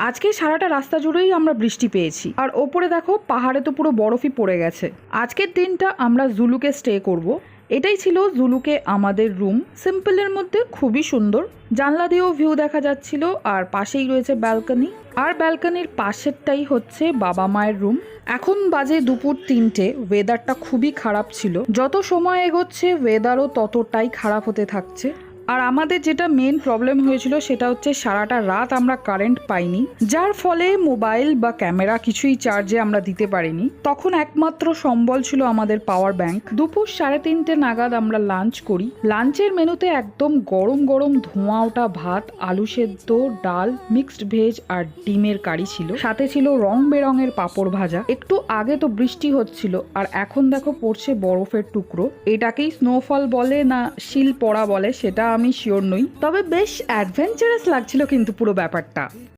আজকে সারাটা রাস্তা জুড়েই আমরা বৃষ্টি পেয়েছি, আর ওপরে দেখো পাহাড়ে তো পুরো বরফই পড়ে গেছে। আজকের দিনটা আমরা জুলুকে স্টে করব। এটাই ছিল জুলুকে আমাদের রুম। সিম্পলের মধ্যে খুবই সুন্দর, জানলা দিয়েও ভিউ দেখা যাচ্ছিল, আর পাশেই রয়েছে ব্যালকনি, আর ব্যালকনির পাশেরটাই হচ্ছে বাবা মায়ের রুম। এখন বাজে দুপুর 3টে। ওয়েদারটা খুবই খারাপ ছিল, যত সময় এগোচ্ছে ওয়েদারও ততটাই খারাপ হতে থাকছে। আর আমাদের যেটা মেন প্রবলেম হয়েছিল সেটা হচ্ছে সারাটা রাত আমরা কারেন্ট পাইনি, যার ফলে মোবাইল বা ক্যামেরা কিছুই চার্জে আমরা দিতে পারিনি। তখন একমাত্র সম্বল ছিল আমাদের পাওয়ার ব্যাংক। দুপুর 3:30 নাগাদ আমরা লাঞ্চ করি। লাঞ্চের মেনুতে একদম গরম গরম ধোঁয়া ওঠা ভাত, আলু সেদ্ধ, ডাল, মিক্সড ভেজ আর ডিমের কারি ছিল। সাথে ছিল রং বেরঙের পাঁপড় ভাজা। একটু আগে তো বৃষ্টি হচ্ছিল, আর এখন দেখো পড়ছে বরফের টুকরো। এটাকেই স্নোফল বলে না শিল পড়া বলে সেটা আমি শিওর নই, তবে বেশ অ্যাডভেঞ্চারাস লাগছিল কিন্তু পুরো ব্যাপারটা।